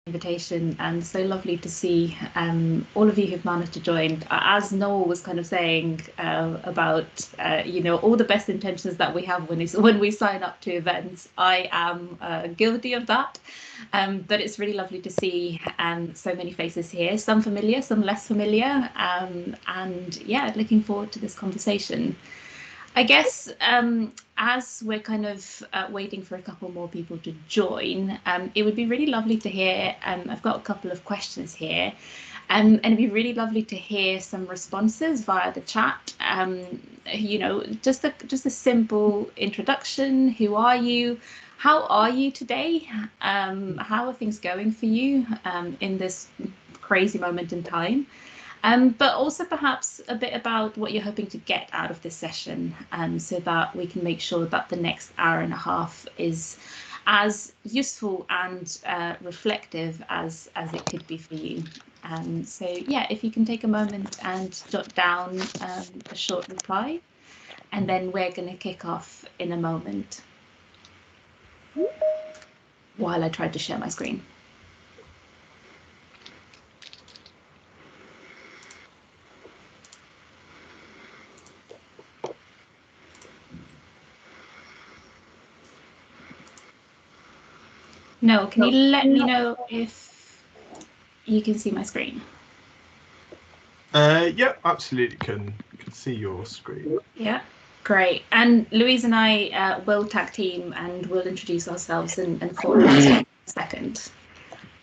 invitation, and so lovely to see all of you who've managed to join. As Noel was kind of saying about all the best intentions that we have when we sign up to events, I am guilty of that. But it's really lovely to see so many faces here, some familiar, some less familiar, and yeah, looking forward to this conversation. I guess as we're kind of waiting for a couple more people to join, it would be really lovely to hear. I've got a couple of questions here, and it'd be really lovely to hear some responses via the chat. Just a simple introduction. Who are you? How are you today? How are things going for you in this crazy moment in time? But also perhaps a bit about what you're hoping to get out of this session, so that we can make sure that the next hour and a half is as useful and reflective as it could be for you. So yeah, if you can take a moment and jot down a short reply, and then we're going to kick off in a moment while I try to share my screen. No, can you let me know if you can see my screen? Yeah, absolutely can see your screen. Yeah, great. And Louise and I will tag team and we'll introduce ourselves and format in a second.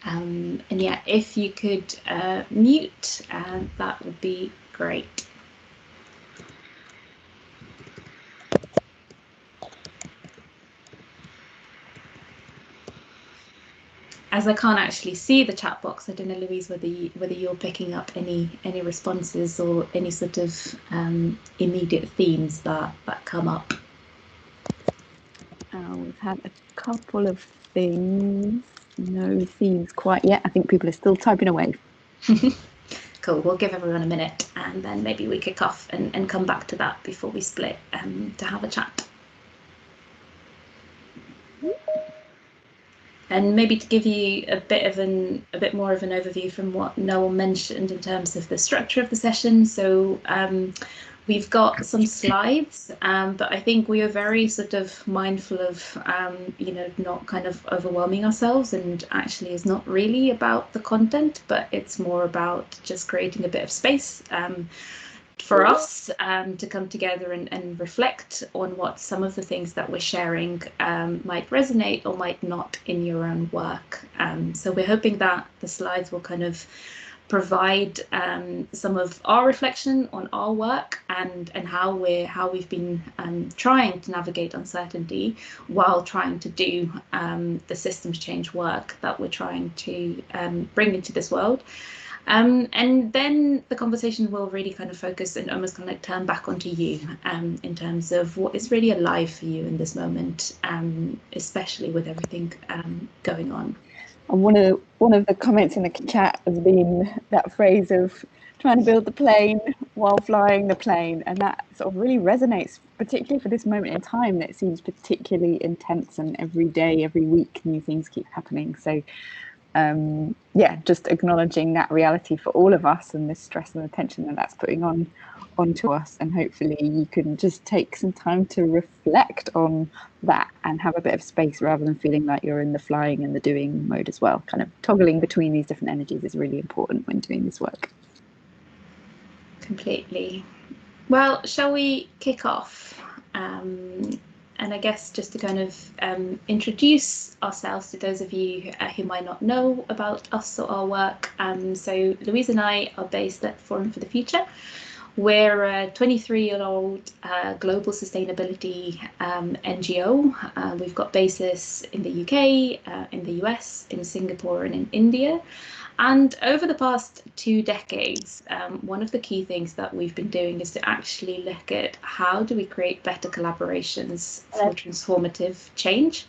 And yeah, if you could mute, that would be great. As I can't actually see the chat box, I don't know, Louise, whether you're picking up any responses or any sort of immediate themes that come up. We've had a couple of things. No themes quite yet. I think people are still typing away. Cool. We'll give everyone a minute, and then maybe we kick off and come back to that before we split to have a chat. And maybe to give you a bit more of an overview from what Noel mentioned in terms of the structure of the session. So we've got some slides, but I think we are very sort of mindful of not kind of overwhelming ourselves, and actually is not really about the content, but it's more about just creating a bit of space for us to come together and reflect on what some of the things that we're sharing might resonate or might not in your own work. So we're hoping that the slides will kind of provide some of our reflection on our work and how we've been trying to navigate uncertainty while trying to do the systems change work that we're trying to bring into this world. And then the conversation will really kind of focus and almost kind of like turn back onto you in terms of what is really alive for you in this moment, especially with everything going on. And one of the comments in the chat has been that phrase of trying to build the plane while flying the plane, and that sort of really resonates, particularly for this moment in time that seems particularly intense, and every day, every week, new things keep happening. So yeah, just acknowledging that reality for all of us and this stress and the tension that that's putting onto us, and hopefully you can just take some time to reflect on that and have a bit of space rather than feeling like you're in the flying and the doing mode as well. Kind of toggling between these different energies is really important when doing this work. Completely. Well, shall we kick off? And I guess just to kind of introduce ourselves to those of you who might not know about us or our work. So Louise and I are based at Forum for the Future. We're a 23-year-old global sustainability NGO. We've got bases in the UK, in the US, in Singapore, and in India. And over the past 2 decades, one of the key things that we've been doing is to actually look at how do we create better collaborations for transformative change.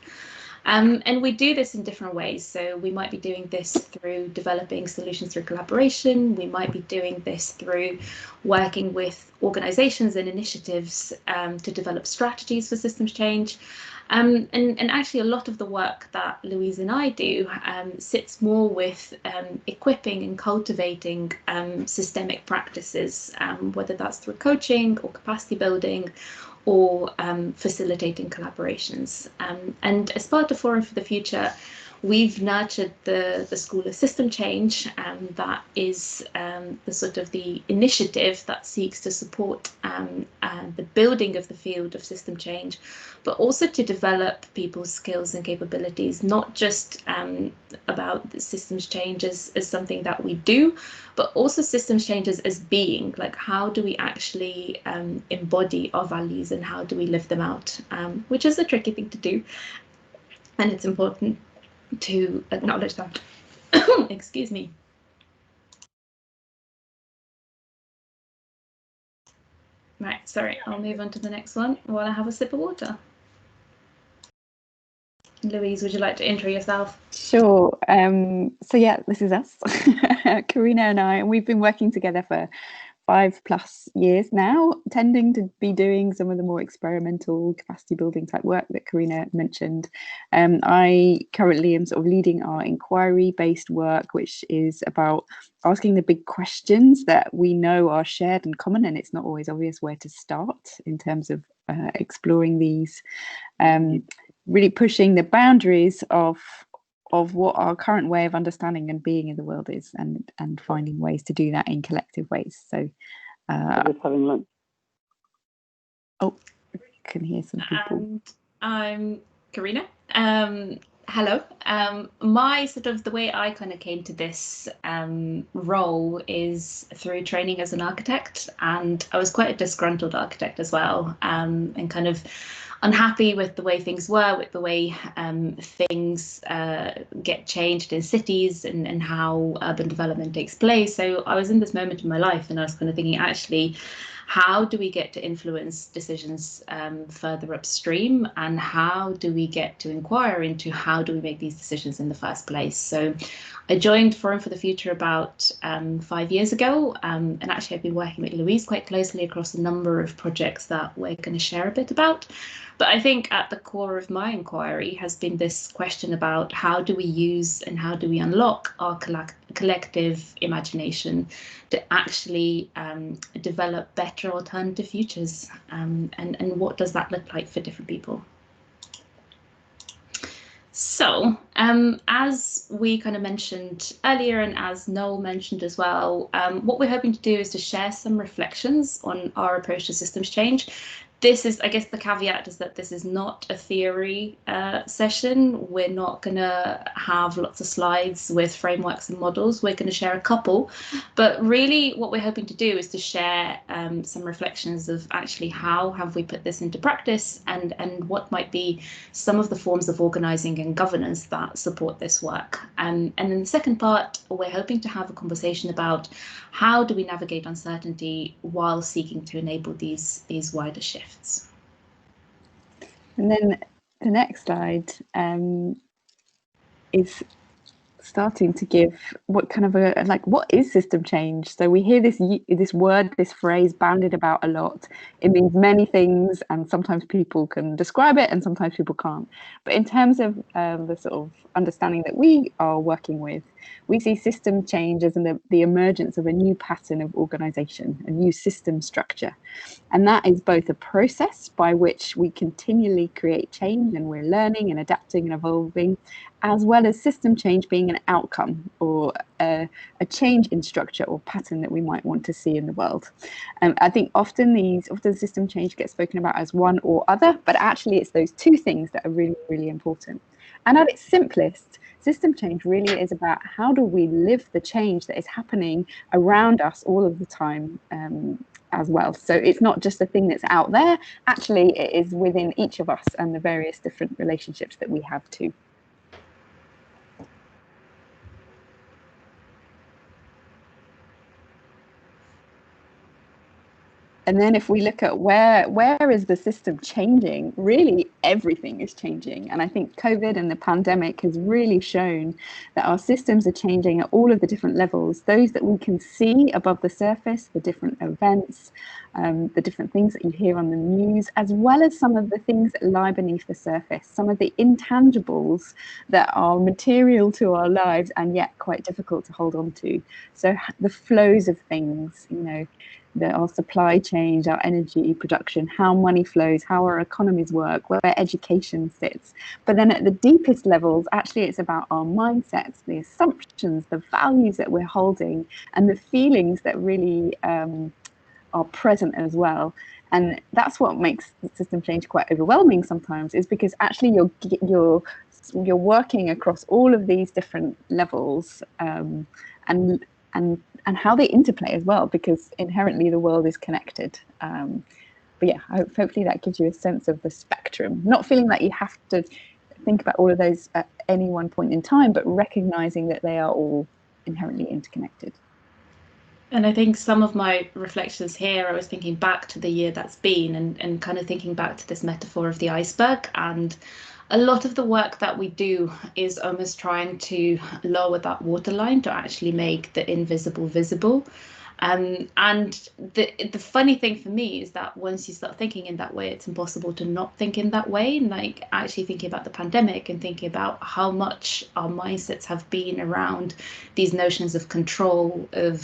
And we do this in different ways. So we might be doing this through developing solutions through collaboration. We might be doing this through working with organizations and initiatives to develop strategies for systems change. And actually, a lot of the work that Louise and I do sits more with equipping and cultivating systemic practices, whether that's through coaching or capacity building or facilitating collaborations. And as part of Forum for the Future, we've nurtured the School of System Change, that is the sort of the initiative that seeks to support the building of the field of system change, but also to develop people's skills and capabilities, not just about the systems change as something that we do, but also systems changes as being, like how do we actually embody our values and how do we live them out, which is a tricky thing to do. And it's important to acknowledge that. Excuse me. Right, sorry, I'll move on to the next one while I have a sip of water. Louise, would you like to intro yourself? Sure. So yeah, this is us, Karina and I, and we've been working together for 5+ years now, tending to be doing some of the more experimental capacity building type work that Karina mentioned. I currently am sort of leading our inquiry-based work, which is about asking the big questions that we know are shared and common, and it's not always obvious where to start in terms of exploring these, really pushing the boundaries of what our current way of understanding and being in the world is, and finding ways to do that in collective ways. So just having lunch. Oh, I can hear some people. And I'm Karina. Hello. My sort of the way I kind of came to this role is through training as an architect, and I was quite a disgruntled architect as well, and kind of unhappy with the way things were, with the way things get changed in cities and how urban development takes place. So I was in this moment in my life and I was kind of thinking, actually, how do we get to influence decisions further upstream, and how do we get to inquire into how do we make these decisions in the first place? So I joined Forum for the Future about 5 years ago, and actually I've been working with Louise quite closely across a number of projects that we're going to share a bit about. But I think at the core of my inquiry has been this question about how do we use and how do we unlock our collective imagination to actually develop better alternative futures, and what does that look like for different people? So as we kind of mentioned earlier, and as Noel mentioned as well, what we're hoping to do is to share some reflections on our approach to systems change. This is, I guess the caveat is that this is not a theory session. We're not going to have lots of slides with frameworks and models. We're going to share a couple, but really what we're hoping to do is to share some reflections of actually how have we put this into practice, and what might be some of the forms of organising and governance that support this work. And in the second part, we're hoping to have a conversation about how do we navigate uncertainty while seeking to enable these wider shifts. And then the next slide is starting to give what kind of a, like, what is system change? So we hear this word, this phrase bandied about a lot. It means many things, and sometimes people can describe it and sometimes people can't. But in terms of the sort of understanding that we are working with, we see system change as the emergence of a new pattern of organisation, a new system structure. And that is both a process by which we continually create change and we're learning and adapting and evolving, as well as system change being an outcome or a change in structure or pattern that we might want to see in the world. I think often system change gets spoken about as one or other, but actually it's those two things that are really, really important. And at its simplest, system change really is about how do we live the change that is happening around us all of the time, as well. So it's not just a thing that's out there, actually it is within each of us and the various different relationships that we have too. And then if we look at where is the system changing, really everything is changing. And I think COVID and the pandemic has really shown that our systems are changing at all of the different levels, those that we can see above the surface, the different events, the different things that you hear on the news, as well as some of the things that lie beneath the surface, some of the intangibles that are material to our lives and yet quite difficult to hold on to. So the flows of things, you know, our supply chains, our energy production, how money flows, how our economies work, where education sits. But then at the deepest levels, actually, it's about our mindsets, the assumptions, the values that we're holding, and the feelings that really are present as well. And that's what makes the system change quite overwhelming sometimes, is because actually you're working across all of these different levels, and how they interplay as well, because inherently the world is connected. But yeah, hopefully that gives you a sense of the spectrum, not feeling that you have to think about all of those at any one point in time, but recognizing that they are all inherently interconnected. And I think some of my reflections here, I was thinking back to the year that's been, and kind of thinking back to this metaphor of the iceberg. And a lot of the work that we do is almost trying to lower that waterline to actually make the invisible visible. And the funny thing for me is that once you start thinking in that way, it's impossible to not think in that way. And like actually thinking about the pandemic and thinking about how much our mindsets have been around these notions of control, of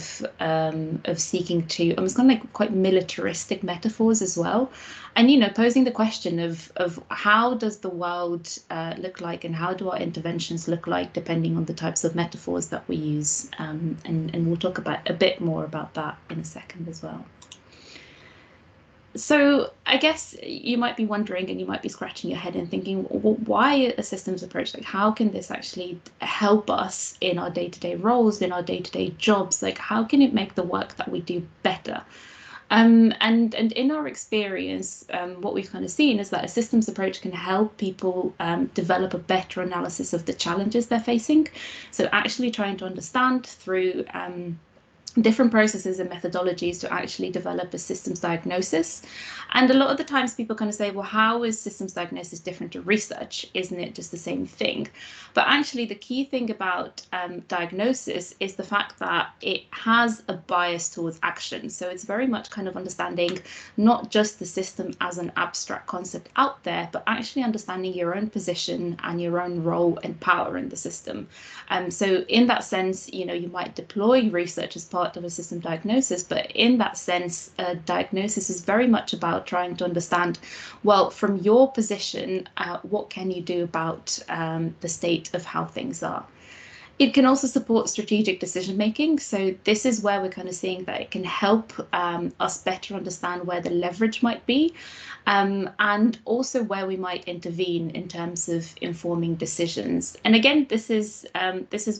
seeking to almost kind of like quite militaristic metaphors as well. And, you know, posing the question of how does the world look like, and how do our interventions look like, depending on the types of metaphors that we use. And we'll talk about a bit more about that in a second as well. So I guess you might be wondering, and you might be scratching your head and thinking, well, why a systems approach? Like, how can this actually help us in our day-to-day roles, in our day-to-day jobs? Like, how can it make the work that we do better? And in our experience, what we've kind of seen is that a systems approach can help people develop a better analysis of the challenges they're facing. So actually trying to understand through different processes and methodologies to actually develop a systems diagnosis. And a lot of the times people kind of say, well, how is systems diagnosis different to research? Isn't it just the same thing? But actually the key thing about diagnosis is the fact that it has a bias towards action. So it's very much kind of understanding not just the system as an abstract concept out there, but actually understanding your own position and your own role and power in the system. So in that sense, you know, you might deploy research as part of a system diagnosis, but in that sense, a diagnosis is very much about trying to understand, well, from your position, what can you do about the state of how things are? It can also support strategic decision making. So this is where we're kind of seeing that it can help us better understand where the leverage might be, and also where we might intervene in terms of informing decisions. And again, this is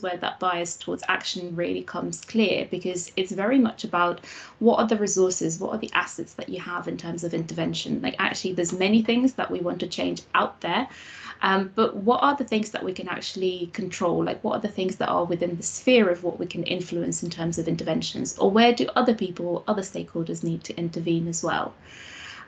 where that bias towards action really comes clear, because it's very much about what are the resources, what are the assets that you have in terms of intervention. Like actually, there's many things that we want to change out there. But what are the things that we can actually control? Like what are the things that are within the sphere of what we can influence in terms of interventions? Or where do other people, other stakeholders need to intervene as well?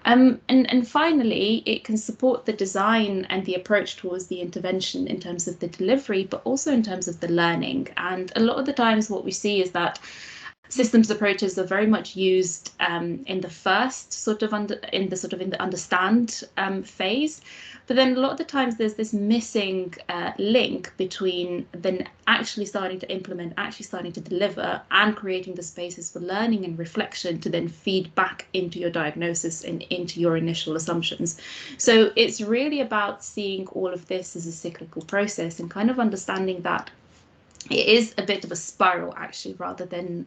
And finally, it can support the design and the approach towards the intervention in terms of the delivery, but also in terms of the learning. And a lot of the times what we see is that systems approaches are very much used in the first sort of in the understand phase, but then a lot of the times there's this missing link between then actually starting to implement, actually starting to deliver, and creating the spaces for learning and reflection to then feed back into your diagnosis and into your initial assumptions. So it's really about seeing all of this as a cyclical process and kind of understanding that it is a bit of a spiral actually, rather than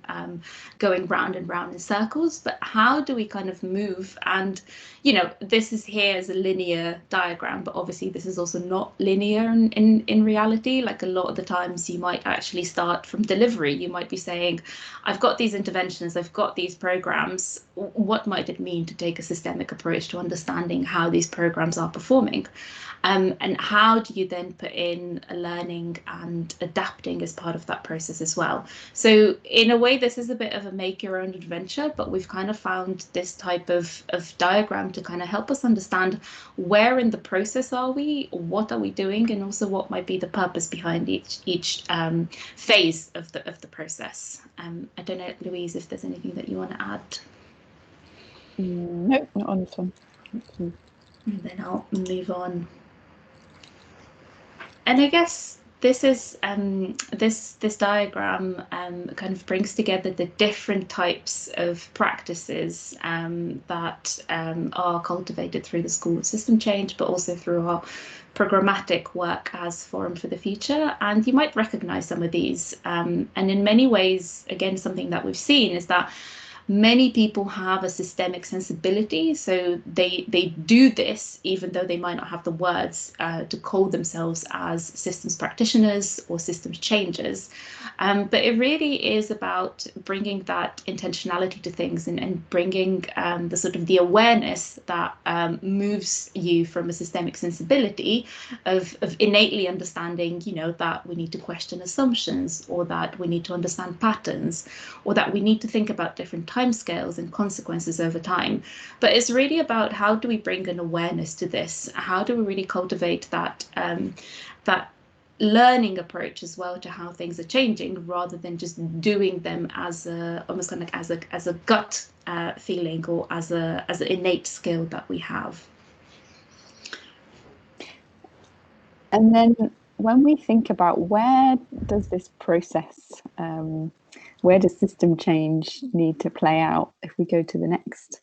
going round and round in circles. But how do we kind of move? And, you know, this is here as a linear diagram, but obviously this is also not linear in reality. Like a lot of the times you might actually start from delivery. You might be saying, I've got these interventions, I've got these programs. What might it mean to take a systemic approach to understanding how these programs are performing? and how do you then put in learning and adapting as part of that process as well. So in a way, this is a bit of a make your own adventure, but we've kind of found this type of diagram to kind of help us understand where in the process are we, what are we doing, and also what might be the purpose behind each phase of the process. I don't know, Louise, if there's anything that you want to add. No, not on this one. And then I'll move on. And I guess this is this diagram kind of brings together the different types of practices that are cultivated through the School of System Change, but also through our programmatic work as Forum for the Future. And you might recognize some of these. And in many ways, again, something that we've seen is that many people have a systemic sensibility, so they do this even though they might not have the words to call themselves as systems practitioners or systems changers. But it really is about bringing that intentionality to things and bringing the sort of the awareness that moves you from a systemic sensibility of innately understanding, you know, that we need to question assumptions, or that we need to understand patterns, or that we need to think about different timescales and consequences over time. But it's really about how do we bring an awareness to this? How do we really cultivate that that learning approach as well to how things are changing, rather than just doing them as a almost kind of as a gut feeling, or as an innate skill that we have. And then when we think about where does this process, where does system change need to play out? If we go to the next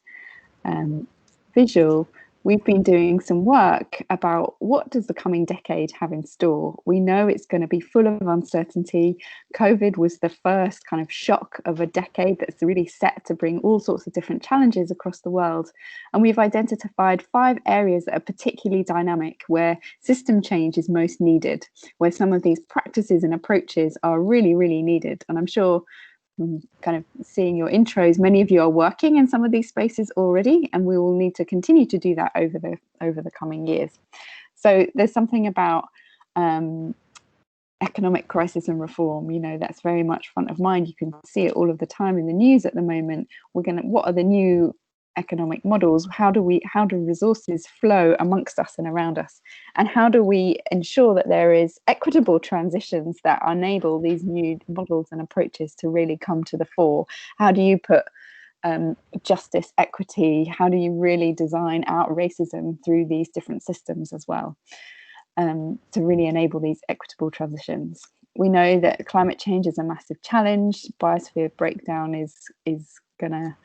visual, we've been doing some work about what does the coming decade have in store. We know it's going to be full of uncertainty. COVID was the first kind of shock of a decade that's really set to bring all sorts of different challenges across the world. And we've identified 5 areas that are particularly dynamic, where system change is most needed, where some of these practices and approaches are really, really needed. And I'm sure, kind of seeing your intros, many of you are working in some of these spaces already, and we will need to continue to do that over the coming years. So there's something about economic crisis and reform, you know, that's very much front of mind. You can see it all of the time in the news at the moment. What are the new economic models? How do resources flow amongst us and around us? And how do we ensure that there is equitable transitions that enable these new models and approaches to really come to the fore? How do you put justice, equity, how do you really design out racism through these different systems as well, to really enable these equitable transitions? We know that climate change is a massive challenge. Biosphere breakdown is gonna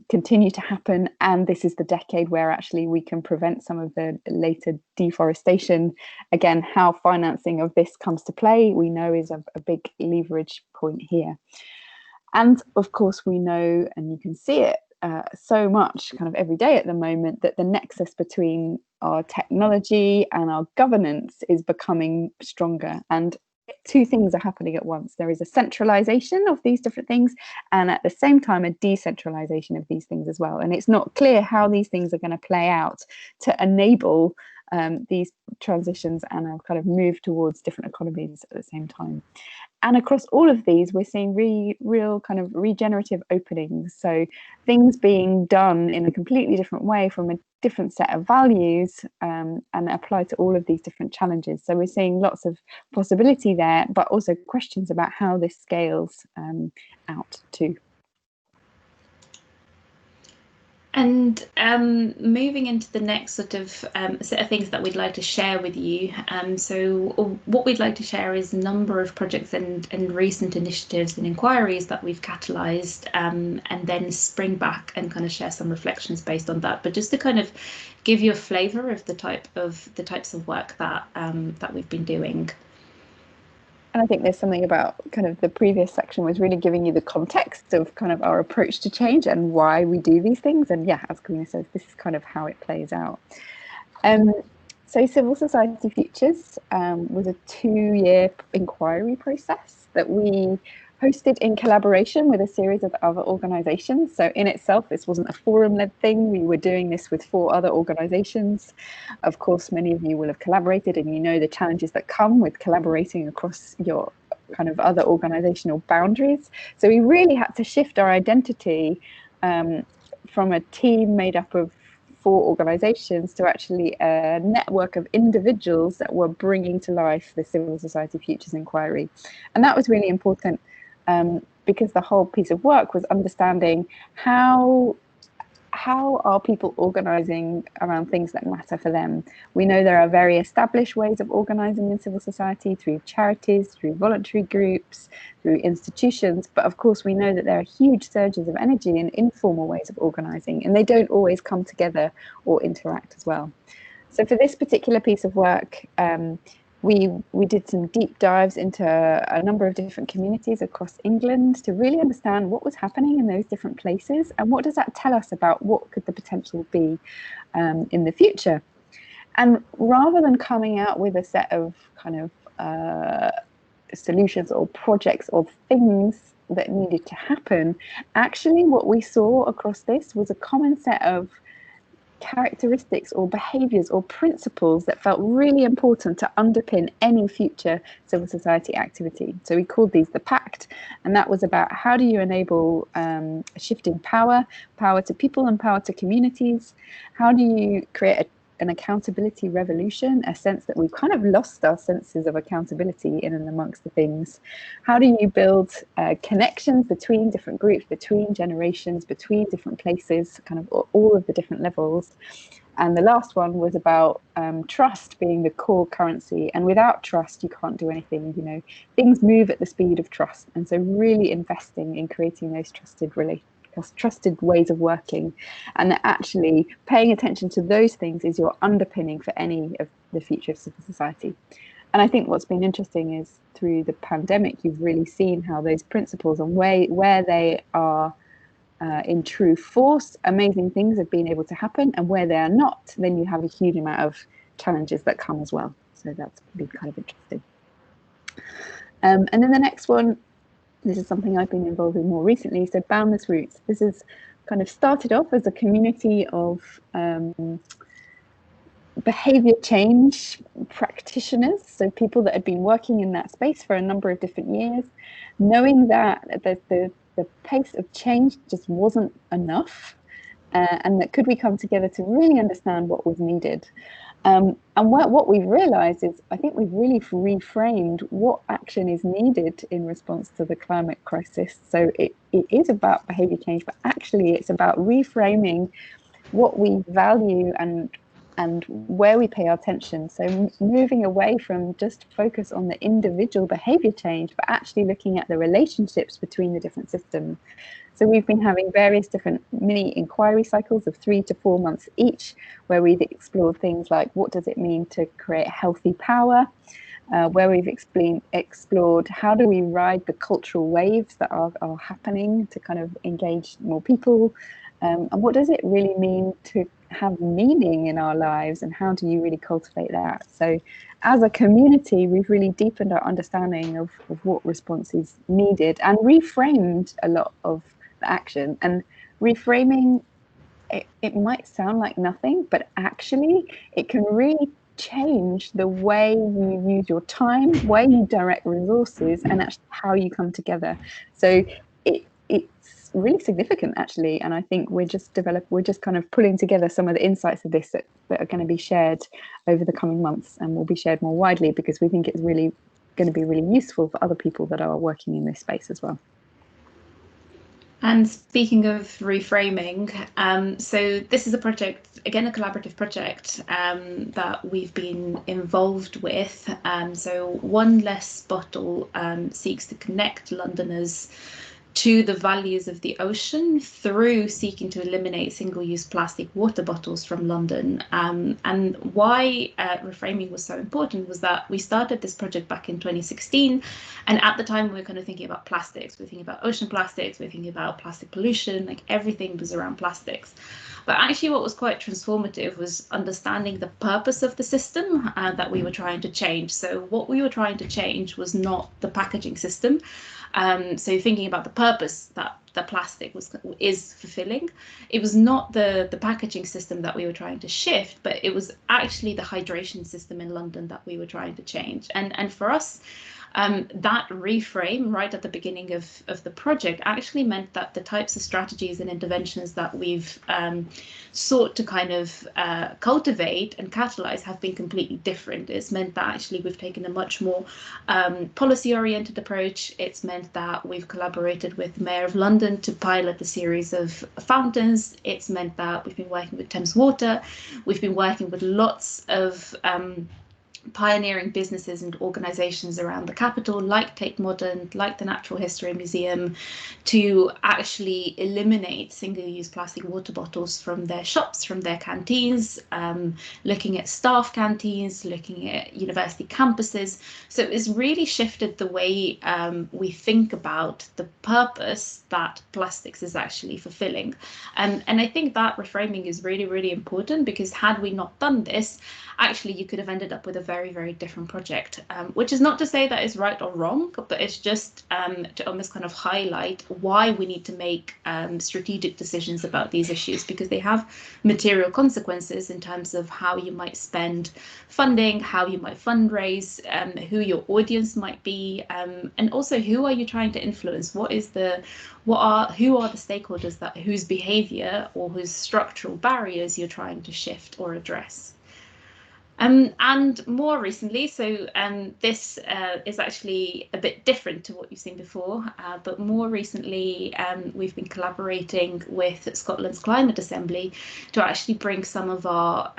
continue to happen, and this is the decade where actually we can prevent some of the later deforestation. Again, how financing of this comes to play, we know is a big leverage point here. And of course we know, and you can see it so much kind of every day at the moment, that the nexus between our technology and our governance is becoming stronger, and 2 things are happening at once. There is a centralization of these different things, and at the same time a decentralization of these things as well. And it's not clear how these things are going to play out to enable these transitions and a kind of move towards different economies at the same time. And across all of these, we're seeing real kind of regenerative openings. So things being done in a completely different way from a different set of values, and apply to all of these different challenges. So we're seeing lots of possibility there, but also questions about how this scales out too. And moving into the next sort of set of things that we'd like to share with you. So what we'd like to share is a number of projects and recent initiatives and inquiries that we've catalysed, and then spring back and kind of share some reflections based on that. But just to kind of give you a flavour of the types of work that that we've been doing. And I think there's something about kind of the previous section was really giving you the context of kind of our approach to change and why we do these things. And yeah, as Karina says, this is kind of how it plays out. So Civil Society Futures was a 2-year inquiry process that we hosted in collaboration with a series of other organisations. So in itself, this wasn't a forum-led thing. We were doing this with 4 other organisations. Of course, many of you will have collaborated, and you know the challenges that come with collaborating across your kind of other organisational boundaries. So we really had to shift our identity from a team made up of 4 organisations to actually a network of individuals that were bringing to life the Civil Society Futures Inquiry. And that was really important because the whole piece of work was understanding how are people organising around things that matter for them. We know there are very established ways of organising in civil society through charities, through voluntary groups, through institutions, but of course we know that there are huge surges of energy in informal ways of organising, and they don't always come together or interact as well. So for this particular piece of work, we did some deep dives into a number of different communities across England to really understand what was happening in those different places and what does that tell us about what could the potential be in the future. And rather than coming out with a set of kind of solutions or projects or things that needed to happen, actually what we saw across this was a common set of characteristics or behaviours or principles that felt really important to underpin any future civil society activity. So we called these the Pact, and that was about how do you enable a shift in power to people and power to communities? How do you create an accountability revolution, a sense that we've kind of lost our senses of accountability in and amongst the things? How do you build connections between different groups, between generations, between different places, kind of all of the different levels? And the last one was about trust being the core currency, and without trust you can't do anything. You know, things move at the speed of trust, and so really investing in creating those trusted ways of working, and that actually paying attention to those things is your underpinning for any of the future of civil society. And I think what's been interesting is through the pandemic you've really seen how those principles and where they are in true force, amazing things have been able to happen, and where they are not, then you have a huge amount of challenges that come as well. So that's been kind of interesting. And then the next one, this is something I've been involved in more recently. So Boundless Roots. This is kind of started off as a community of behaviour change practitioners. So people that had been working in that space for a number of different years, knowing that the pace of change just wasn't enough, and that could we come together to really understand what was needed. And what we've realised is, I think we've really reframed what action is needed in response to the climate crisis. So it is about behaviour change, but actually it's about reframing what we value and where we pay our attention. So moving away from just focus on the individual behaviour change, but actually looking at the relationships between the different systems. So we've been having various different mini inquiry cycles of 3 to 4 months each, where we've explored things like what does it mean to create healthy power, where we've explored how do we ride the cultural waves that are happening to kind of engage more people, and what does it really mean to have meaning in our lives, and how do you really cultivate that? So as a community, we've really deepened our understanding of what response is needed and reframed a lot of the action. And reframing, it might sound like nothing, but actually it can really change the way you use your time, way you direct resources, and actually how you come together. So it's really significant actually, and I think we're just kind of pulling together some of the insights of this that are going to be shared over the coming months, and will be shared more widely because we think it's really going to be really useful for other people that are working in this space as well. And speaking of reframing, so this is a project, again, a collaborative project that we've been involved with. So One Less Bottle seeks to connect Londoners to the values of the ocean through seeking to eliminate single-use plastic water bottles from London. And why reframing was so important was that we started this project back in 2016, and at the time we were kind of thinking about plastics. We're thinking about ocean plastics, we're thinking about plastic pollution, like everything was around plastics. But actually what was quite transformative was understanding the purpose of the system that we were trying to change. So what we were trying to change was not the packaging system. So thinking about the purpose that the plastic is fulfilling, it was not the packaging system that we were trying to shift, but it was actually the hydration system in London that we were trying to change. And for us, that reframe right at the beginning of the project actually meant that the types of strategies and interventions that we've sought to kind of cultivate and catalyze have been completely different. It's meant that actually we've taken a much more policy-oriented approach. It's meant that we've collaborated with the Mayor of London to pilot a series of fountains. It's meant that we've been working with Thames Water. We've been working with lots of pioneering businesses and organizations around the capital, like Tate Modern, like the Natural History Museum, to actually eliminate single-use plastic water bottles from their shops, from their canteens, looking at staff canteens, looking at university campuses. So it's really shifted the way we think about the purpose that plastics is actually fulfilling. And I think that reframing is really, really important, because had we not done this, actually you could have ended up with a very, very different project, which is not to say that it's right or wrong, but it's just to almost kind of highlight why we need to make strategic decisions about these issues, because they have material consequences in terms of how you might spend funding, how you might fundraise, who your audience might be, and also who are you trying to influence? Who are the stakeholders that whose behavior or whose structural barriers you're trying to shift or address? And more recently, so this is actually a bit different to what you've seen before, but more recently we've been collaborating with Scotland's Climate Assembly to actually bring some of our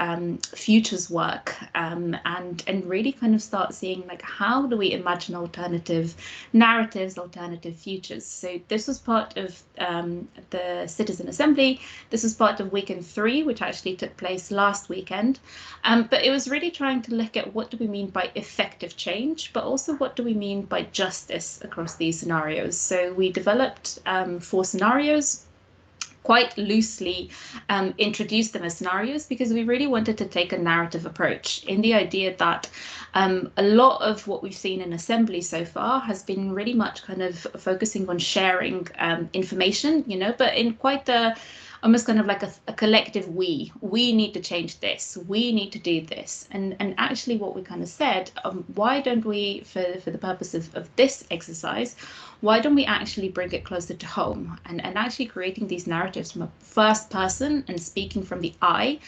futures work and really kind of start seeing, like, how do we imagine alternative narratives, alternative futures. So this was part of the Citizen Assembly. This was part of weekend 3, which actually took place last weekend, but it was really trying to look at what do we mean by effective change, but also what do we mean by justice across these scenarios. So we developed 4 scenarios, quite loosely introduced them as scenarios, because we really wanted to take a narrative approach, in the idea that a lot of what we've seen in Assembly so far has been really much kind of focusing on sharing information, but in quite a almost kind of like a collective we need to change this, we need to do this. And actually what we kind of said, why don't we, for the purpose of this exercise, why don't we actually bring it closer to home and actually creating these narratives from a first person and speaking from the I,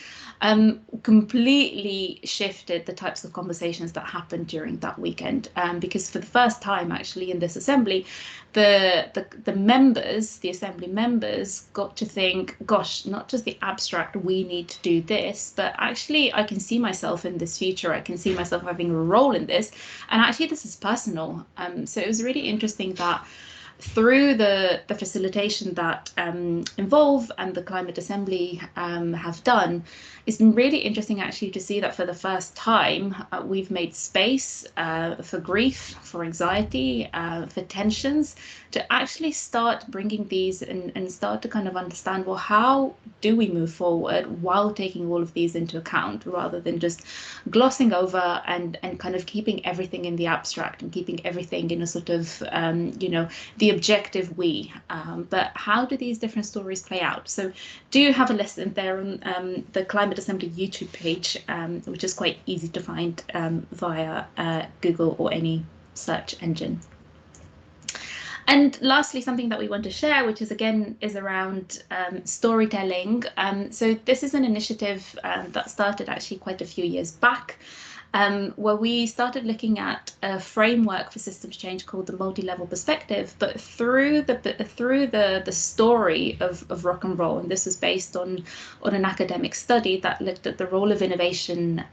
completely shifted the types of conversations that happened during that weekend, because for the first time actually in this assembly, the members, the assembly members, got to think, gosh, not just the abstract we need to do this, but actually I can see myself in this future, I can see myself having a role in this, and actually this is personal. So it was really interesting that through the facilitation that Involve and the Climate Assembly have done, it's been really interesting actually to see that for the first time we've made space for grief, for anxiety, for tensions, to actually start bringing these and start to kind of understand, well, how do we move forward while taking all of these into account, rather than just glossing over and kind of keeping everything in the abstract and keeping everything in a sort of, the objective we, but how do these different stories play out? So do have a listen there on the Climate Assembly YouTube page, which is quite easy to find via Google or any search engine. And lastly, something that we want to share, which is again is around storytelling. So this is an initiative that started actually quite a few years back. where we started looking at a framework for systems change called the multi-level perspective, but through the story of rock and roll. And this was based on an academic study that looked at the role of innovation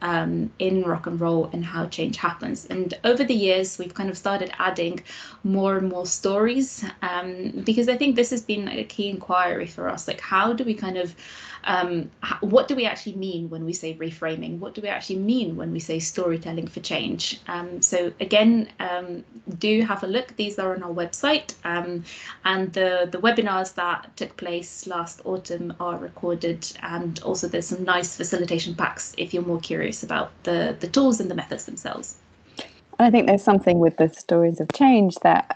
in rock and roll and how change happens. And over the years, we've kind of started adding more and more stories, because I think this has been a key inquiry for us. Like, how do we kind of what do we actually mean when we say reframing? What do we actually mean when we say storytelling for change? So again, do have a look. These are on our website, and the webinars that took place last autumn are recorded, and also there's some nice facilitation packs if you're more curious about the tools and the methods themselves. I think there's something with the stories of change that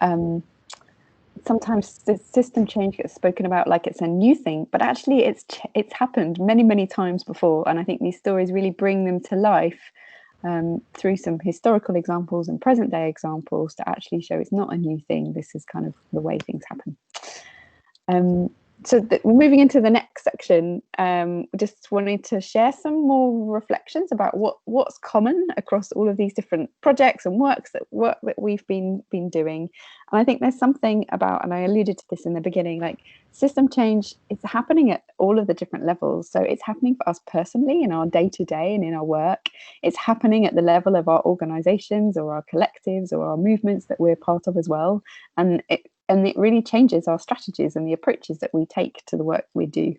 sometimes the system change gets spoken about like it's a new thing, but actually it's happened many times before. And I think these stories really bring them to life through some historical examples and present day examples to actually show it's not a new thing. This is kind of the way things happen. So moving into the next section, just wanted to share some more reflections about what's common across all of these different projects and work that we've been doing. And I think there's something about, and I alluded to this in the beginning, like system change is happening at all of the different levels. So it's happening for us personally in our day-to-day and in our work. It's happening at the level of our organizations or our collectives or our movements that we're part of as well. And it really changes our strategies and the approaches that we take to the work we do.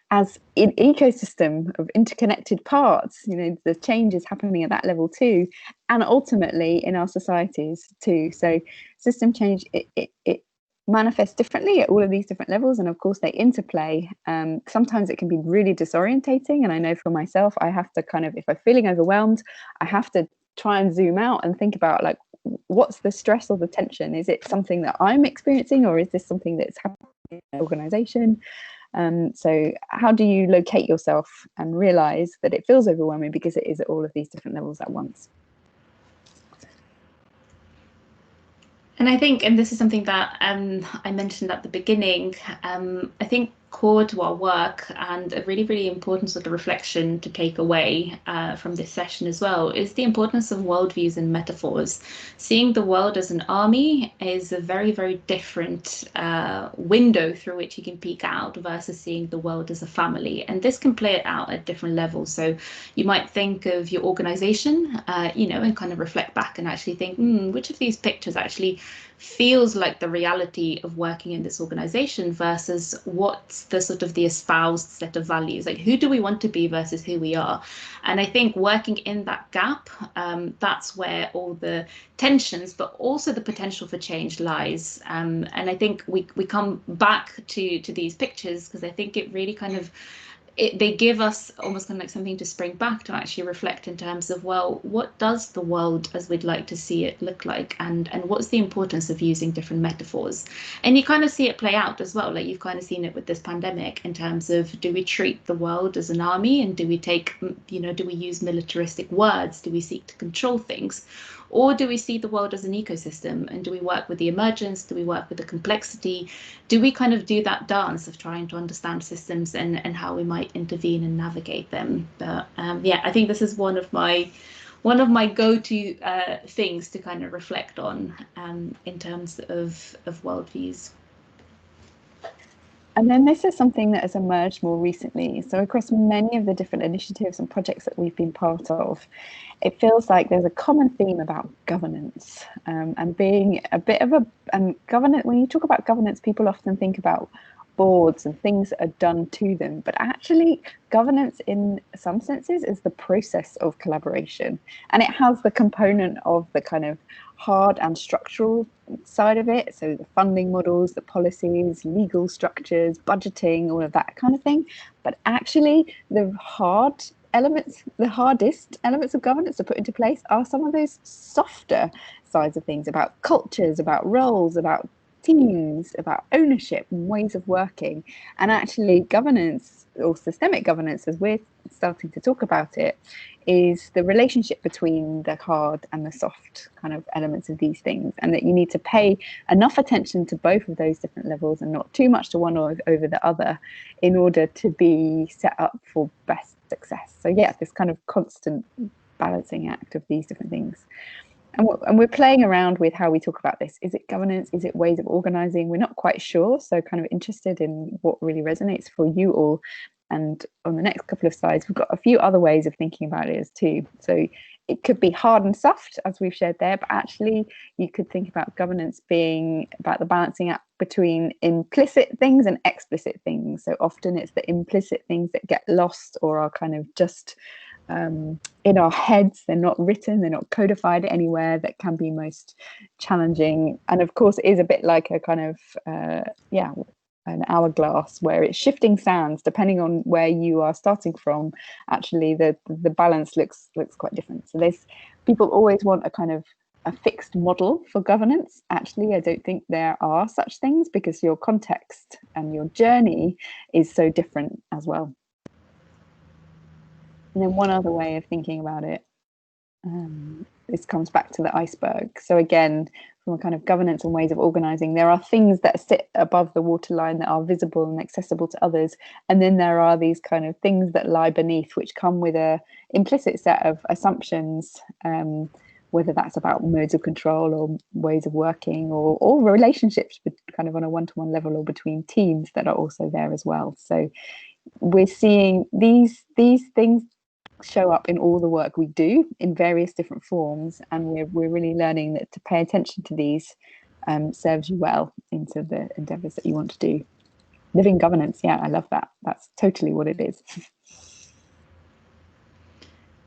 As an ecosystem of interconnected parts, the change is happening at that level too, and ultimately in our societies too. So system change, it manifests differently at all of these different levels, and of course they interplay. Sometimes it can be really disorientating, and I know for myself, I have to kind of, if I'm feeling overwhelmed, I have to try and zoom out and think about, like, what's the stress or the tension? Is it something that I'm experiencing, or is this something that's happening in an organization? So how do you locate yourself and realize that it feels overwhelming because it is at all of these different levels at once? And I think, and this is something that I mentioned at the beginning, I think core to our work and a really important sort of reflection to take away from this session as well is the importance of worldviews and metaphors. Seeing the world as an army is a very different window through which you can peek out versus seeing the world as a family. And this can play it out at different levels. So you might think of your organization, and kind of reflect back and actually think, which of these pictures actually feels like the reality of working in this organization versus what's the sort of the espoused set of values, like who do we want to be versus who we are. And I think working in that gap, that's where all the tensions but also the potential for change lies. And I think we come back to these pictures because I think it really kind of they give us almost kind of like something to spring back to actually reflect in terms of, well, what does the world as we'd like to see it look like, and what's the importance of using different metaphors. And you kind of see it play out as well, like you've kind of seen it with this pandemic in terms of, do we treat the world as an army, and do we take, do we use militaristic words, do we seek to control things, or do we see the world as an ecosystem, and do we work with the emergence, do we work with the complexity, do we kind of do that dance of trying to understand systems and how we might intervene and navigate them. But I think this is one of my go-to things to kind of reflect on in terms of worldviews. And then this is something that has emerged more recently. So across many of the different initiatives and projects that we've been part of, it feels like there's a common theme about governance, and being a bit of a governance. When you talk about governance, people often think about boards and things that are done to them, but actually governance in some senses is the process of collaboration, and it has the component of the kind of hard and structural side of it, so the funding models, the policies, legal structures, budgeting, all of that kind of thing. But actually the hardest elements of governance to put into place are some of those softer sides of things, about cultures, about roles, about teams, about ownership and ways of working. And actually governance, or systemic governance as we're starting to talk about it, is the relationship between the hard and the soft kind of elements of these things, and that you need to pay enough attention to both of those different levels and not too much to one or over the other in order to be set up for best success. So yeah, this kind of constant balancing act of these different things. And we're playing around with how we talk about this. Is it governance? Is it ways of organizing? We're not quite sure. So kind of interested in what really resonates for you all. And on the next couple of slides, we've got a few other ways of thinking about it as too. So it could be hard and soft, as we've shared there, but actually you could think about governance being about the balancing act between implicit things and explicit things. So often it's the implicit things that get lost or are kind of just in our heads. They're not written, they're not codified anywhere, that can be most challenging. And of course it is a bit like a kind of an hourglass where it's shifting sands depending on where you are starting from. Actually the balance looks quite different. So there's people always want a kind of a fixed model for governance. Actually, I don't think there are such things, because your context and your journey is so different as well. And then one other way of thinking about it, this comes back to the iceberg. So again, from a kind of governance and ways of organizing, there are things that sit above the waterline that are visible and accessible to others. And then there are these kind of things that lie beneath, which come with a implicit set of assumptions, whether that's about modes of control or ways of working or relationships, but kind of on a one-to-one level or between teams that are also there as well. So we're seeing these things show up in all the work we do in various different forms, and we're really learning that to pay attention to these serves you well into the endeavors that you want to do. Living governance, yeah, I love that. That's totally what it is.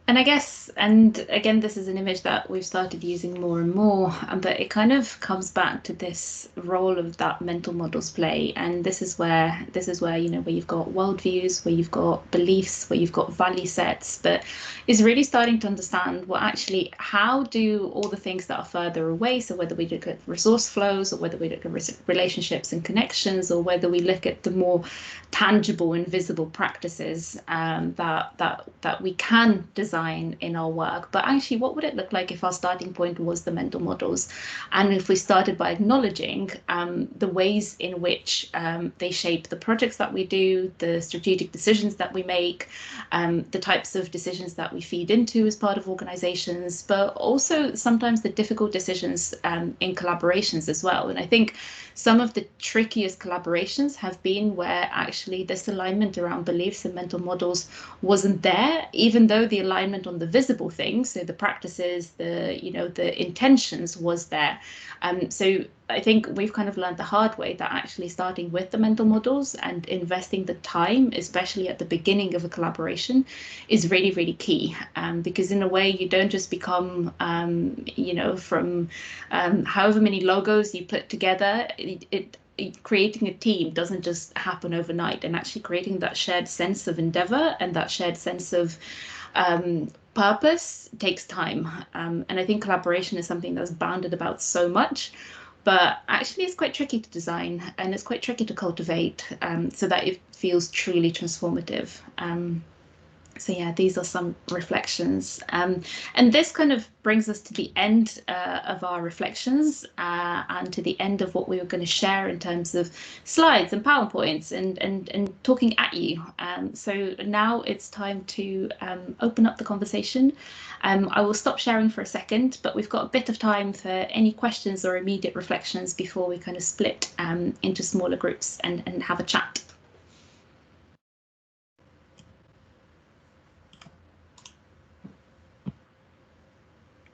And I guess, and again, this is an image that we've started using more and more, but it kind of comes back to this role of that mental models play. And this is where, you know, where you've got worldviews, where you've got beliefs, where you've got value sets, but is really starting to understand, well, actually, how do all the things that are further away, so whether we look at resource flows or whether we look at relationships and connections, or whether we look at the more tangible and visible practices that we can design in our work, but actually what would it look like if our starting point was the mental models, and if we started by acknowledging the ways in which they shape the projects that we do, the strategic decisions that we make, the types of decisions that we feed into as part of organizations, but also sometimes the difficult decisions in collaborations as well. And I think some of the trickiest collaborations have been where actually this alignment around beliefs and mental models wasn't there, even though the alignment on the visible things, so the practices, the intentions, was there. So I think we've kind of learned the hard way that actually starting with the mental models and investing the time, especially at the beginning of a collaboration, is really, really key. Because in a way, you don't just become, from however many logos you put together, creating a team doesn't just happen overnight, and actually creating that shared sense of endeavor and that shared sense of purpose takes time. And I think collaboration is something that's bounded about so much, but actually it's quite tricky to design, and it's quite tricky to cultivate so that it feels truly transformative. So yeah, these are some reflections. And this kind of brings us to the end of our reflections and to the end of what we were going to share in terms of slides and PowerPoints and talking at you. So now it's time to open up the conversation. I will stop sharing for a second, but we've got a bit of time for any questions or immediate reflections before we kind of split into smaller groups and have a chat.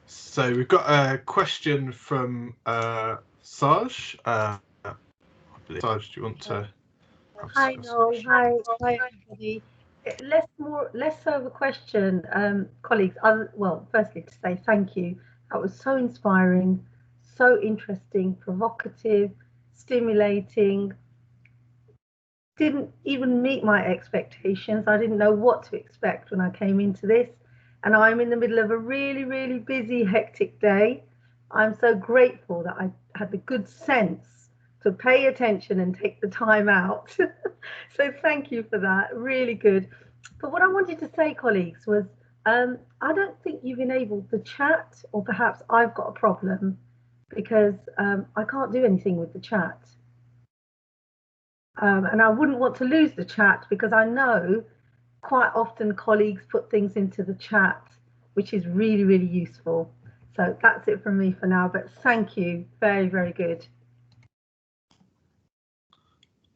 So we've got a question from Saj. I believe. Saj, do you want to? Hi, Noel. Hi, everybody. Less so of a question, colleagues. Well, firstly to say thank you. That was so inspiring, so interesting, provocative, stimulating. Didn't even meet my expectations. I didn't know what to expect when I came into this. And I'm in the middle of a really, really busy, hectic day. I'm so grateful that I had the good sense to pay attention and take the time out. So thank you for that. Really good. But what I wanted to say, colleagues, was I don't think you've enabled the chat, or perhaps I've got a problem, because I can't do anything with the chat. And I wouldn't want to lose the chat, because I know quite often colleagues put things into the chat which is really, really useful. So that's it from me for now, but thank you. Very, very good.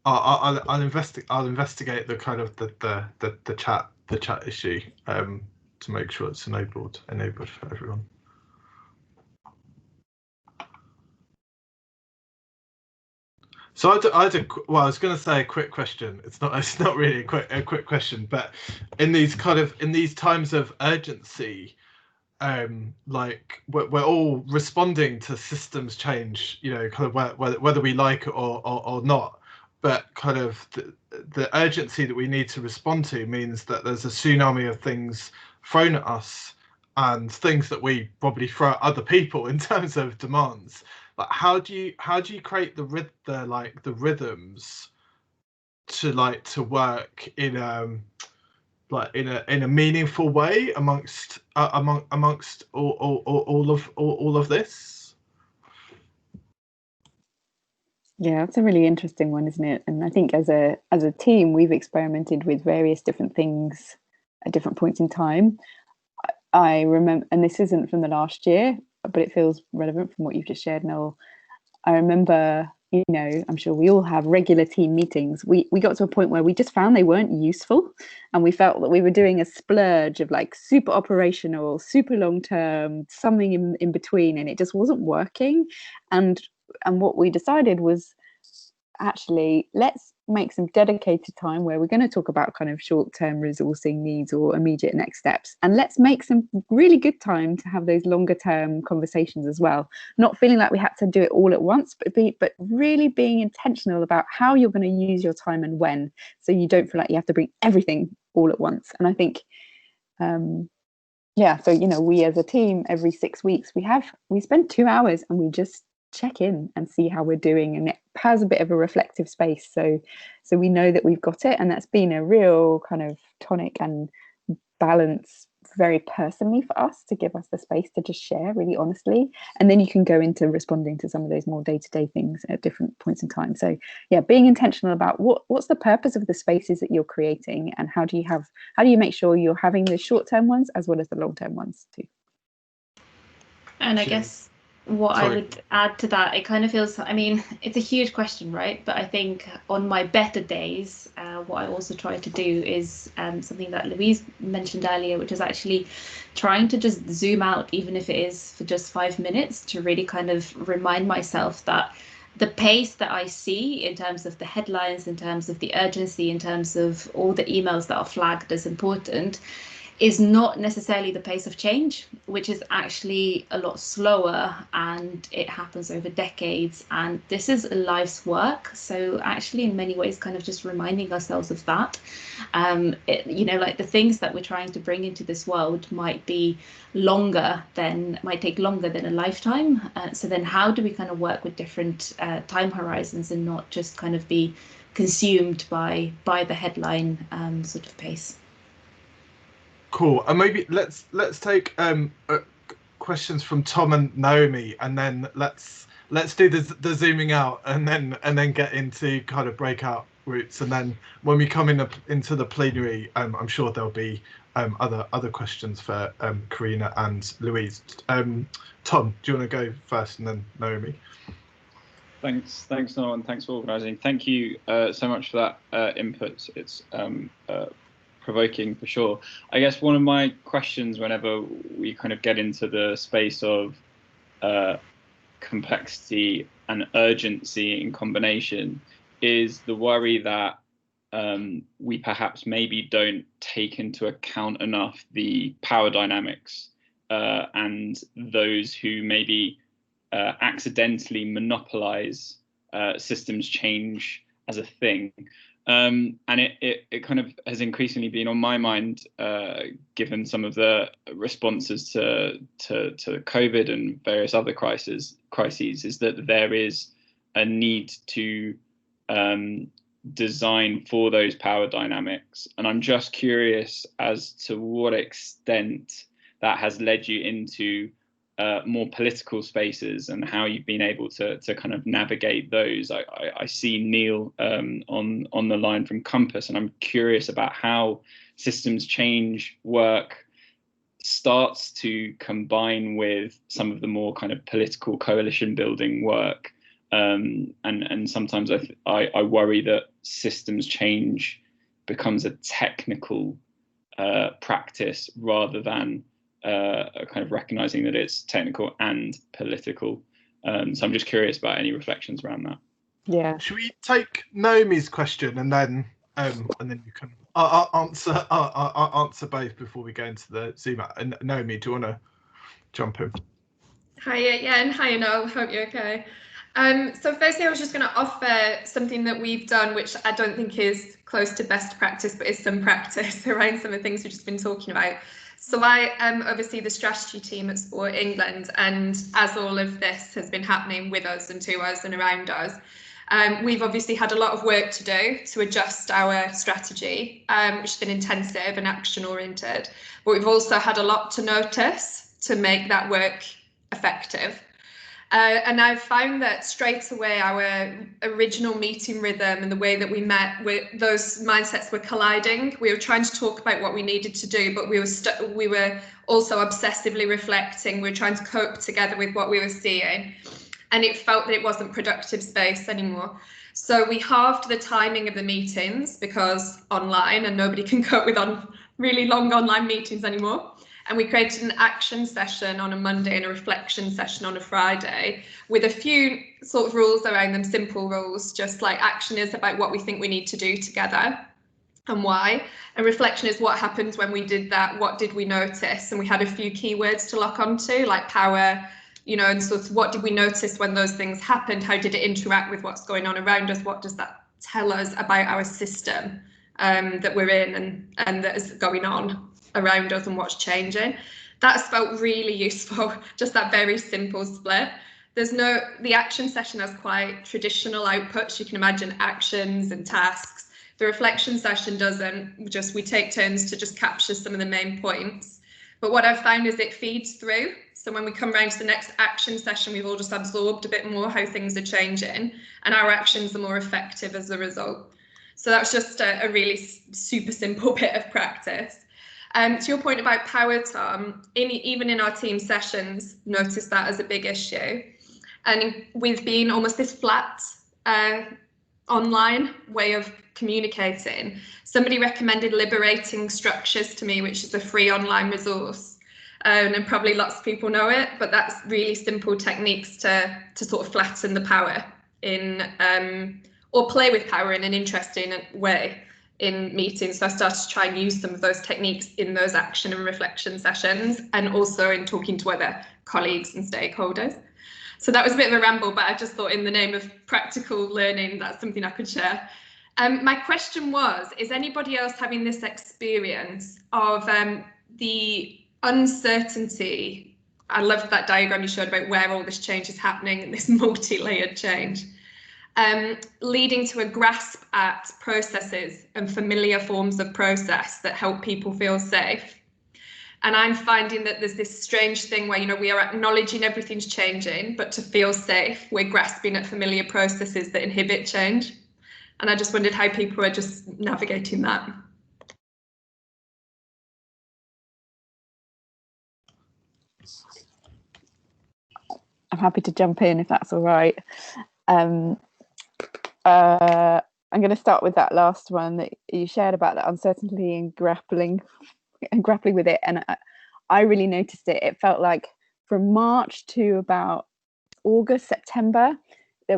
I'll investigate the kind of the chat issue to make sure it's enabled for everyone. So I was going to say a quick question. It's not really a quick question, but in these times of urgency, like we're all responding to systems change, you know, kind of whether we like it or not. But kind of the urgency that we need to respond to means that there's a tsunami of things thrown at us and things that we probably throw at other people in terms of demands. Like how do you create the rhythms to work in in a meaningful way amongst all of this? Yeah, that's a really interesting one, isn't it? And I think as a team, we've experimented with various different things at different points in time. I remember, and this isn't from the last year, but it feels relevant from what you've just shared, Noel. I remember, you know, I'm sure we all have regular team meetings. We got to a point where we just found they weren't useful, and we felt that we were doing a splurge of like super operational, super long term, something in between, and it just wasn't working. And what we decided was, actually, let's make some dedicated time where we're going to talk about kind of short-term resourcing needs or immediate next steps, and let's make some really good time to have those longer-term conversations as well, not feeling like we had to do it all at once, but really being intentional about how you're going to use your time and when, so you don't feel like you have to bring everything all at once. And I think yeah, so you know, we as a team every 6 weeks we spend 2 hours and we just check in and see how we're doing, and it has a bit of a reflective space, so we know that we've got it. And that's been a real kind of tonic and balance very personally for us, to give us the space to just share really honestly, and then you can go into responding to some of those more day-to-day things at different points in time. So yeah, being intentional about what's the purpose of the spaces that you're creating, and how do you make sure you're having the short-term ones as well as the long-term ones too. And I guess what I would add to that, it kind of feels, I mean, it's a huge question, right? But I think on my better days, what I also try to do is something that Louise mentioned earlier, which is actually trying to just zoom out, even if it is for just 5 minutes, to really kind of remind myself that the pace that I see in terms of the headlines, in terms of the urgency, in terms of all the emails that are flagged as important, is not necessarily the pace of change, which is actually a lot slower, and it happens over decades, and this is a life's work. So actually, in many ways, kind of just reminding ourselves of that, you know, like the things that we're trying to bring into this world might take longer than a lifetime. So then how do we kind of work with different time horizons and not just kind of be consumed by the headline sort of pace? Cool. And maybe let's take questions from Tom and Naomi, and then let's do the zooming out, and then get into kind of breakout routes, and then when we come into the plenary, I'm sure there'll be other questions for Karina and Louise. Tom, do you want to go first, and then Naomi? Thanks, Noel, and thanks for organising. Thank you so much for that input. It's provoking for sure. I guess one of my questions whenever we kind of get into the space of complexity and urgency in combination is the worry that we perhaps maybe don't take into account enough the power dynamics and those who maybe accidentally monopolize systems change as a thing. And it kind of has increasingly been on my mind, given some of the responses to COVID and various other crises, is that there is a need to design for those power dynamics. And I'm just curious as to what extent that has led you into more political spaces and how you've been able to kind of navigate those. I see Neil on the line from Compass, and I'm curious about how systems change work starts to combine with some of the more kind of political coalition building work. And sometimes I worry that systems change becomes a technical practice rather than a kind of recognizing that it's technical and political. So I'm just curious about any reflections around that. Yeah. Should we take Naomi's question and then you can I'll answer both before we go into the Zoom out. And Naomi, do you want to jump in? Hi, yeah, and hi, Noel. Hope you're okay. So firstly, I was just going to offer something that we've done, which I don't think is close to best practice, but is some practice around some of the things we've just been talking about. So I oversee the strategy team at Sport England, and as all of this has been happening with us and to us and around us, we've obviously had a lot of work to do to adjust our strategy, which has been intensive and action oriented, but we've also had a lot to notice to make that work effective. And I've found that straight away our original meeting rhythm and the way that we met, those mindsets were colliding. We were trying to talk about what we needed to do, but we were also obsessively reflecting. We were trying to cope together with what we were seeing, and it felt that it wasn't productive space anymore. So we halved the timing of the meetings because online, and nobody can cope with really long online meetings anymore. And we created an action session on a Monday and a reflection session on a Friday with a few sort of rules around them, simple rules, just like action is about what we think we need to do together and why. And reflection is what happened when we did that, what did we notice? And we had a few keywords to lock onto, like power, you know, and sort of what did we notice when those things happened? How did it interact with what's going on around us? What does that tell us about our system that we're in and that is going on around us and what's changing? That's felt really useful, just that very simple split. The action session has quite traditional outputs. You can imagine actions and tasks. The reflection session doesn't, we take turns to just capture some of the main points. But what I've found is it feeds through. So when we come around to the next action session, we've all just absorbed a bit more how things are changing, and our actions are more effective as a result. So that's just a really super simple bit of practice. To your point about power, Tom, even in our team sessions, noticed that as a big issue. And with being almost this flat online way of communicating, somebody recommended Liberating Structures to me, which is a free online resource. And probably lots of people know it, but that's really simple techniques to sort of flatten the power or play with power in an interesting way in meetings. So I started to try and use some of those techniques in those action and reflection sessions, and also in talking to other colleagues and stakeholders. So that was a bit of a ramble, but I just thought in the name of practical learning, that's something I could share. My question was, is anybody else having this experience of the uncertainty? I loved that diagram you showed about where all this change is happening and this multi-layered change. Leading to a grasp at processes and familiar forms of process that help people feel safe. And I'm finding that there's this strange thing where, you know, we are acknowledging everything's changing, but to feel safe, we're grasping at familiar processes that inhibit change. And I just wondered how people are just navigating that. I'm happy to jump in if that's all right. I'm going to start with that last one that you shared about the uncertainty and grappling with it. And I really noticed it. It felt like from March to about August, September, we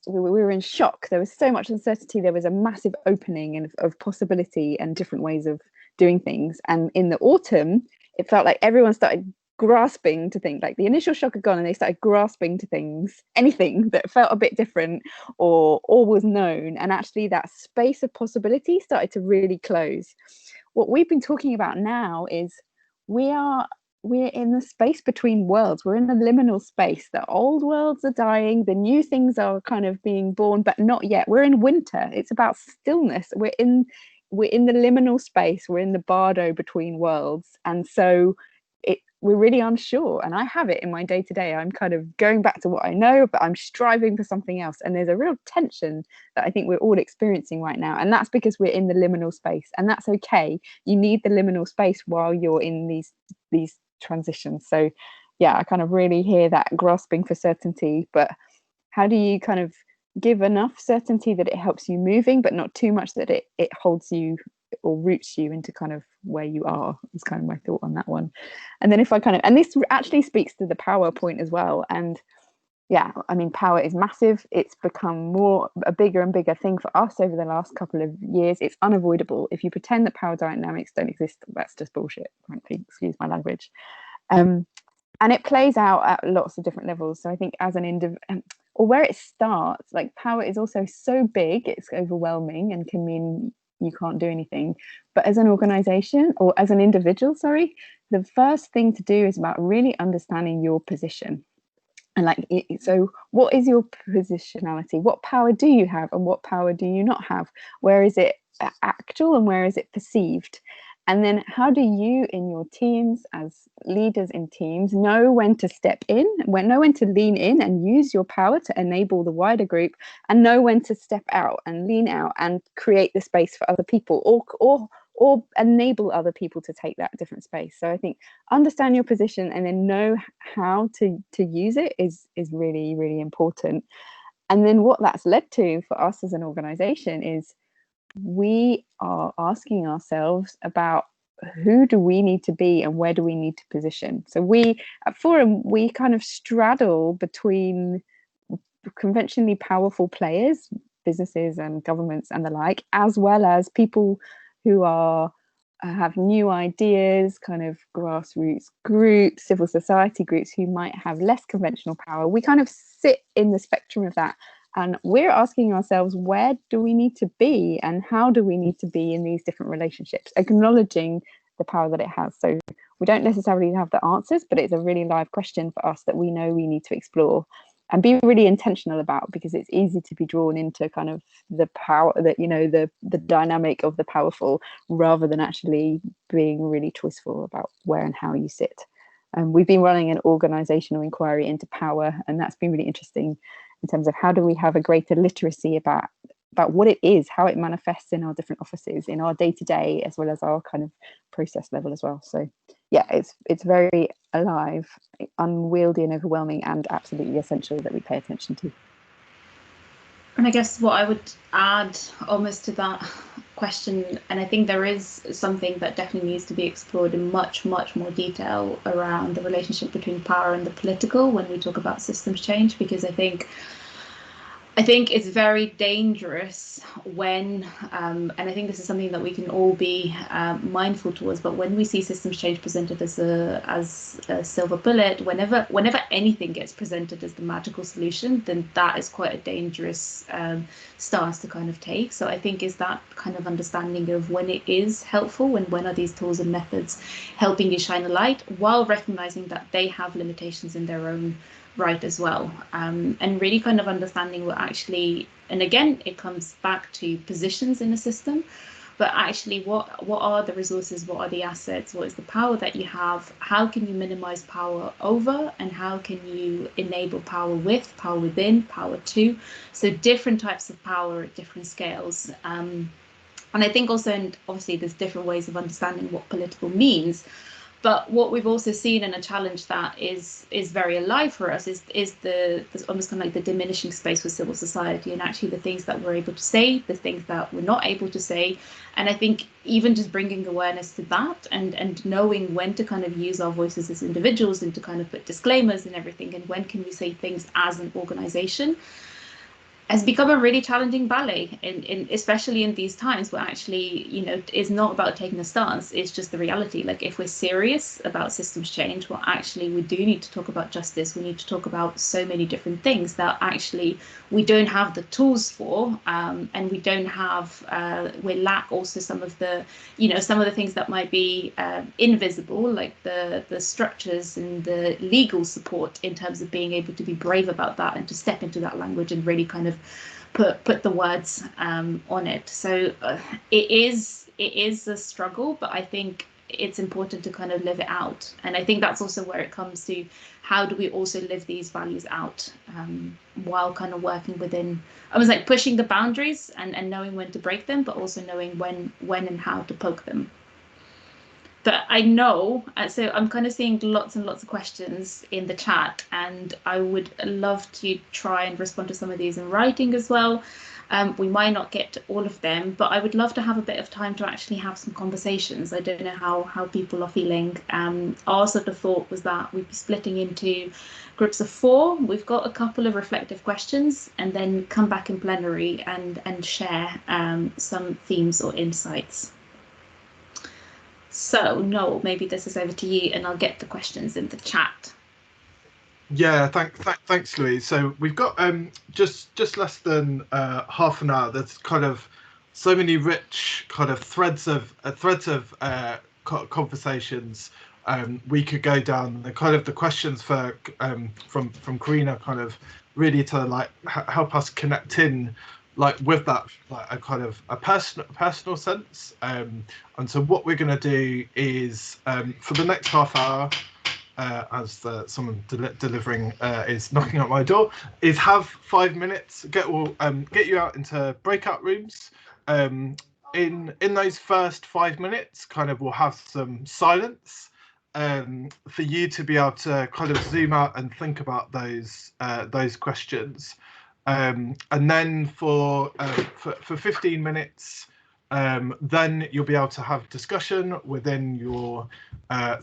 were in shock. There was so much uncertainty. There was a massive opening of possibility and different ways of doing things. And in the autumn, it felt like everyone started grasping to things. Like the initial shock had gone and they started grasping to things, anything that felt a bit different or was known. And actually that space of possibility started to really close. What we've been talking about now is we're in the space between worlds. We're in the liminal space. The old worlds are dying, the new things are kind of being born, but not yet. We're in winter. It's about stillness. We're in the liminal space. We're in the bardo between worlds. And so we're really unsure. And I have it in my day to day. I'm kind of going back to what I know, but I'm striving for something else. And there's a real tension that I think we're all experiencing right now. And that's because we're in the liminal space, and that's okay. You need the liminal space while you're in these transitions. So yeah, I kind of really hear that grasping for certainty, but how do you kind of give enough certainty that it helps you moving, but not too much that it holds you or roots you into kind of where you are, is kind of my thought on that one. And then if I kind of, and this actually speaks to the power point as well. And yeah, I mean, power is massive. It's become a bigger and bigger thing for us over the last couple of years. It's unavoidable. If you pretend that power dynamics don't exist, that's just bullshit, frankly, excuse my language. And it plays out at lots of different levels. So I think as an individual, or where it starts, like power is also so big, it's overwhelming and can mean you can't do anything. But as an organization, or as an individual, sorry, the first thing to do is about really understanding your position. And like, so what is your positionality? What power do you have and what power do you not have? Where is it actual and where is it perceived? And then how do you in your teams, as leaders in teams, know when to step in, know when to lean in and use your power to enable the wider group, and know when to step out and lean out and create the space for other people, or enable other people to take that different space. So I think understand your position and then know how to use it is really, really important. And then what that's led to for us as an organization is we are asking ourselves about who do we need to be and where do we need to position. So we at Forum, we kind of straddle between conventionally powerful players, businesses and governments and the like, as well as people who are have new ideas, kind of grassroots groups, civil society groups who might have less conventional power. We kind of sit in the spectrum of that. And we're asking ourselves, where do we need to be and how do we need to be in these different relationships, acknowledging the power that it has. So we don't necessarily have the answers, but it's a really live question for us that we know we need to explore and be really intentional about, because it's easy to be drawn into kind of the power that, you know, the dynamic of the powerful, rather than actually being really choiceful about where and how you sit. We've been running an organizational inquiry into power, and that's been really interesting in terms of how do we have a greater literacy about what it is, how it manifests in our different offices, in our day-to-day, as well as our kind of process level as well. So yeah, it's very alive, unwieldy and overwhelming, and absolutely essential that we pay attention to. And I guess what I would add almost to that question, and I think there is something that definitely needs to be explored in much more detail around the relationship between power and the political when we talk about systems change, because I think it's very dangerous when, and I think this is something that we can all be mindful towards, but when we see systems change presented as a silver bullet, whenever anything gets presented as the magical solution, then that is quite a dangerous stance to kind of take. So I think is that kind of understanding of when it is helpful, when are these tools and methods helping you shine a light, while recognizing that they have limitations in their own right as well, and really kind of understanding what actually, and again it comes back to positions in the system, but actually what are the resources, what are the assets, what is the power that you have, how can you minimize power over, and how can you enable power with, power within, power to, so different types of power at different scales. And I think also, and obviously there's different ways of understanding what political means. But what we've also seen, and a challenge that is very alive for us, is the almost kind of like the diminishing space for civil society, and actually the things that we're able to say, the things that we're not able to say. And I think even just bringing awareness to that, and knowing when to kind of use our voices as individuals and to kind of put disclaimers and everything, and when can we say things as an organization, has become a really challenging ballet, especially in these times where actually, you know, it's not about taking a stance, it's just the reality. Like if we're serious about systems change, well, actually we do need to talk about justice, we need to talk about so many different things that actually we don't have the tools for, and we don't have, we lack also some of the, you know, some of the things that might be invisible, like the structures and the legal support in terms of being able to be brave about that and to step into that language and really kind of put the words on it. So it is a struggle, but I think it's important to kind of live it out. And I think that's also where it comes to, how do we also live these values out, while kind of working within, I was like pushing the boundaries and knowing when to break them, but also knowing when and how to poke them. But I know, so I'm kind of seeing lots and lots of questions in the chat, and I would love to try and respond to some of these in writing as well. We might not get to all of them, but I would love to have a bit of time to actually have some conversations. I don't know how people are feeling. Our sort of thought was that we'd be splitting into groups of 4. We've got a couple of reflective questions, and then come back in plenary and share some themes or insights. So Noel, maybe this is over to you, and I'll get the questions in the chat. Yeah, thanks, Louise. So we've got just less than half an hour. There's kind of so many rich kind of threads of conversations we could go down. The kind of the questions for from Karina kind of really to like help us connect in like with that like a kind of a personal sense. And so what we're going to do is for the next half hour, as someone delivering is knocking at my door, is have 5 minutes, get you out into breakout rooms. In those first 5 minutes, kind of we'll have some silence for you to be able to kind of zoom out and think about those questions. And then for 15 minutes, then you'll be able to have discussion within your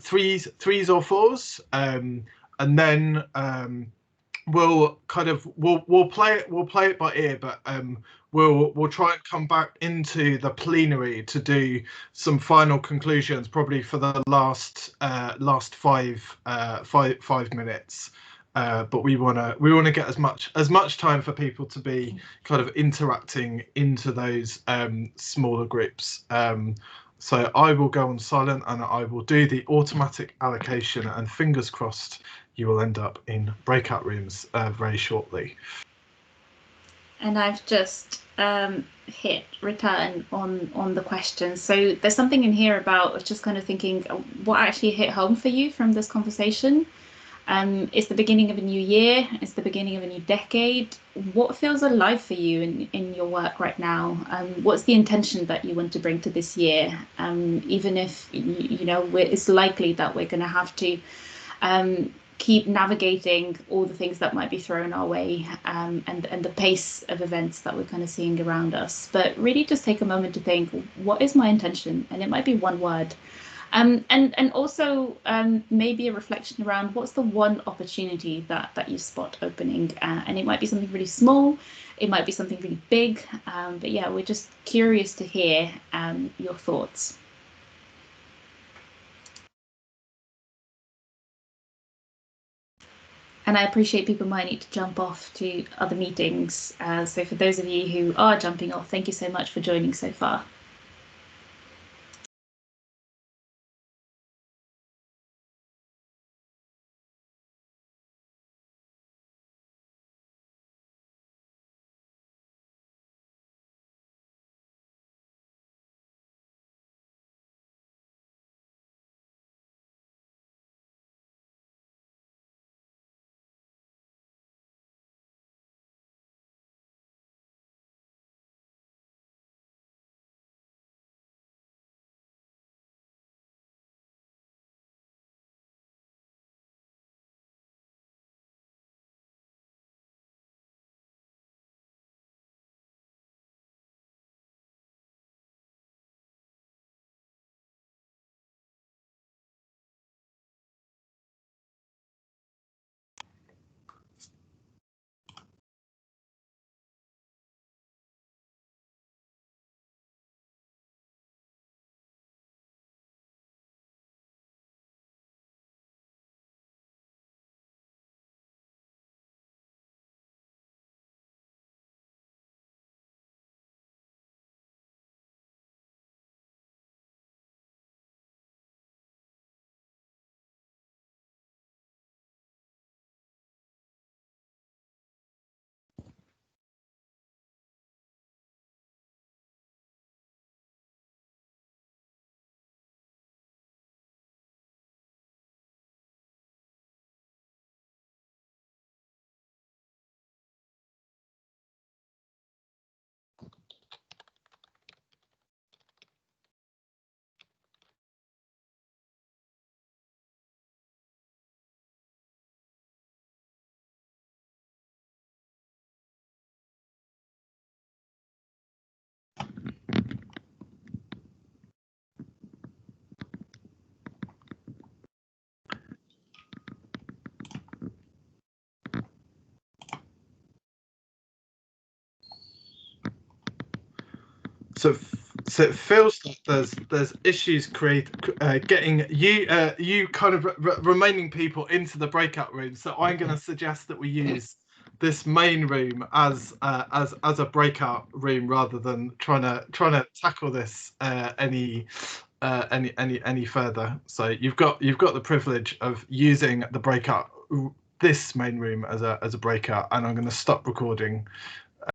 threes or 4s, and then we'll play it by ear, but we'll try and come back into the plenary to do some final conclusions, probably for the last 5 minutes. But we want to get as much time for people to be kind of interacting into those smaller groups. So I will go on silent and I will do the automatic allocation, and fingers crossed you will end up in breakout rooms very shortly. And I've just hit return on the questions. So there's something in here about just kind of thinking what actually hit home for you from this conversation. It's the beginning of a new year. It's the beginning of a new decade. What feels alive for you in your work right now? What's the intention that you want to bring to this year? Even if, you know, it's likely that we're going to have to keep navigating all the things that might be thrown our way, and the pace of events that we're kind of seeing around us. But really just take a moment to think, what is my intention? And it might be one word. And also maybe a reflection around what's the one opportunity that you spot opening, and it might be something really small, it might be something really big, but yeah, we're just curious to hear your thoughts. And I appreciate people might need to jump off to other meetings, so for those of you who are jumping off, thank you so much for joining so far. So it feels like there's issues getting you kind of remaining people into the breakout room. So I'm going to suggest that we use this main room as a breakout room rather than trying to tackle this any further. So you've got the privilege of using the breakout, this main room as a breakout, and I'm going to stop recording